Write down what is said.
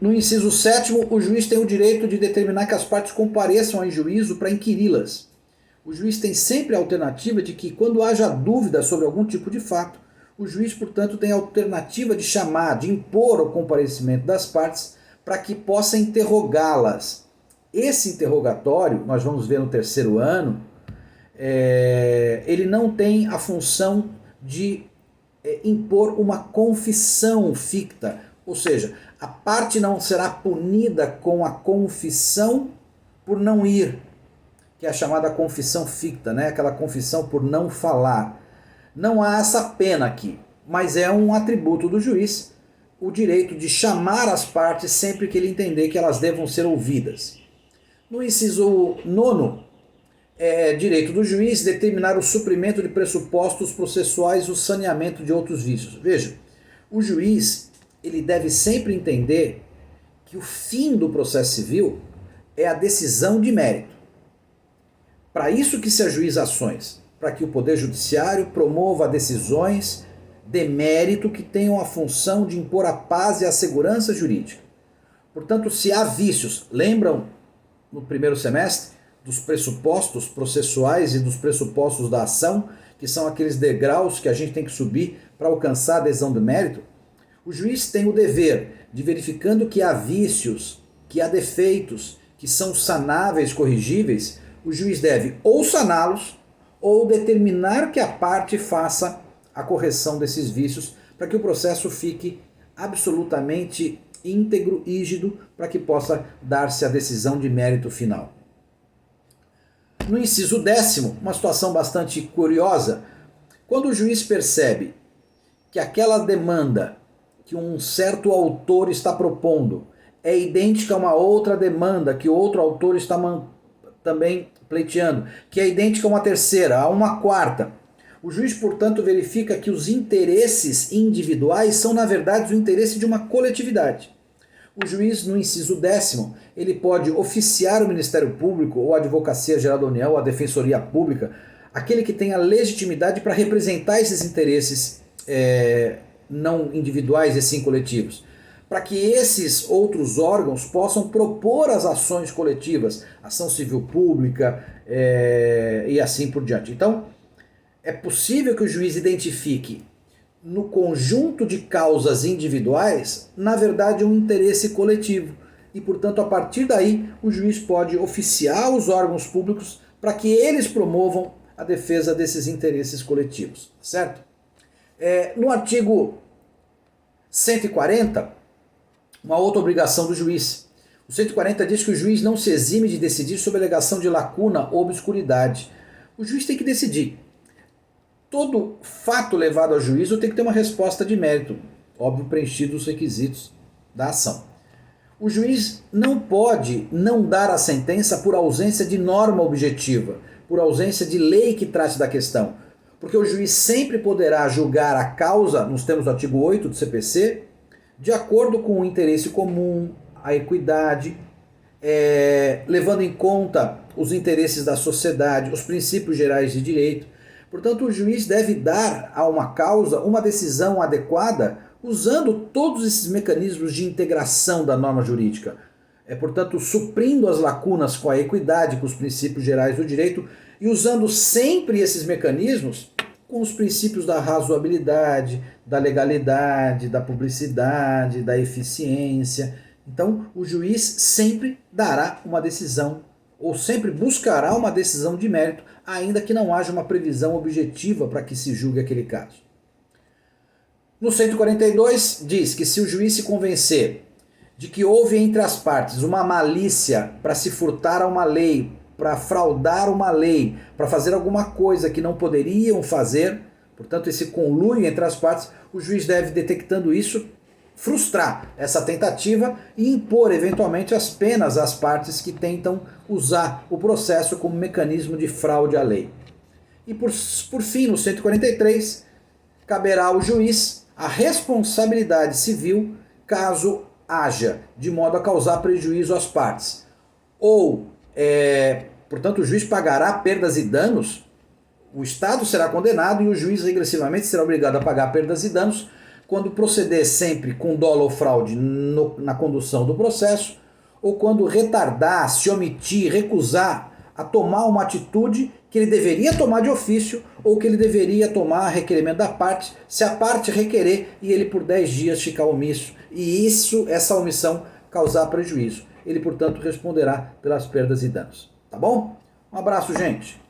No inciso 7º, o juiz tem o direito de determinar que as partes compareçam em juízo para inquiri-las. O juiz tem sempre a alternativa de que, quando haja dúvida sobre algum tipo de fato, o juiz, portanto, tem a alternativa de chamar, de impor o comparecimento das partes para que possa interrogá-las. Esse interrogatório, nós vamos ver no terceiro ano, ele não tem a função de impor uma confissão ficta, ou seja, a parte não será punida com a confissão por não ir, que é a chamada confissão ficta, né? Aquela confissão por não falar. Não há essa pena aqui, mas é um atributo do juiz o direito de chamar as partes sempre que ele entender que elas devam ser ouvidas. No inciso 9º, é direito do juiz determinar o suprimento de pressupostos processuais e o saneamento de outros vícios. Veja, o juiz ele deve sempre entender que o fim do processo civil é a decisão de mérito. Para isso que se ajuiza ações, para que o Poder Judiciário promova decisões de mérito que tenham a função de impor a paz e a segurança jurídica. Portanto, se há vícios, lembram no primeiro semestre dos pressupostos processuais e dos pressupostos da ação, que são aqueles degraus que a gente tem que subir para alcançar a adesão de mérito? O juiz tem o dever de, verificando que há vícios, que há defeitos, que são sanáveis, corrigíveis, o juiz deve ou saná-los ou determinar que a parte faça a correção desses vícios para que o processo fique absolutamente íntegro, rígido, para que possa dar-se a decisão de mérito final. No inciso 10º, uma situação bastante curiosa, quando o juiz percebe que aquela demanda que um certo autor está propondo é idêntica a uma outra demanda que outro autor está também pleiteando, que é idêntica a uma terceira, a uma quarta, o juiz, portanto, verifica que os interesses individuais são, na verdade, o interesse de uma coletividade. O juiz, no inciso 10º, ele pode oficiar o Ministério Público, ou a Advocacia Geral da União, ou a Defensoria Pública, aquele que tem a legitimidade para representar esses interesses não individuais e sim coletivos, para que esses outros órgãos possam propor as ações coletivas, ação civil pública e assim por diante. Então, é possível que o juiz identifique no conjunto de causas individuais, na verdade, um interesse coletivo. E, portanto, a partir daí, o juiz pode oficiar os órgãos públicos para que eles promovam a defesa desses interesses coletivos, certo? No artigo 140, uma outra obrigação do juiz. O 140 diz que o juiz não se exime de decidir sobre alegação de lacuna ou obscuridade. O juiz tem que decidir. Todo fato levado ao juízo tem que ter uma resposta de mérito, óbvio, preenchidos os requisitos da ação. O juiz não pode não dar a sentença por ausência de norma objetiva, por ausência de lei que trate da questão, porque o juiz sempre poderá julgar a causa, nos termos do artigo 8 do CPC, de acordo com o interesse comum, a equidade, levando em conta os interesses da sociedade, os princípios gerais de direito. Portanto, o juiz deve dar a uma causa uma decisão adequada usando todos esses mecanismos de integração da norma jurídica. Portanto, suprindo as lacunas com a equidade, com os princípios gerais do direito e usando sempre esses mecanismos com os princípios da razoabilidade, da legalidade, da publicidade, da eficiência. Então, o juiz sempre dará uma decisão ou sempre buscará uma decisão de mérito, ainda que não haja uma previsão objetiva para que se julgue aquele caso. No 142 diz que se o juiz se convencer de que houve entre as partes uma malícia para se furtar a uma lei, para fraudar uma lei, para fazer alguma coisa que não poderiam fazer, portanto esse conluio entre as partes, o juiz deve, detectando isso, frustrar essa tentativa e impor eventualmente as penas às partes que tentam usar o processo como mecanismo de fraude à lei. E por fim, no 143, caberá ao juiz a responsabilidade civil caso haja, de modo a causar prejuízo às partes. Ou, portanto, o juiz pagará perdas e danos, o Estado será condenado e o juiz regressivamente será obrigado a pagar perdas e danos quando proceder sempre com dolo ou fraude na condução do processo, ou quando retardar, se omitir, recusar a tomar uma atitude que ele deveria tomar de ofício ou que ele deveria tomar a requerimento da parte, se a parte requerer e ele por 10 dias ficar omisso, e essa omissão causar prejuízo. Ele, portanto, responderá pelas perdas e danos. Tá bom? Um abraço, gente!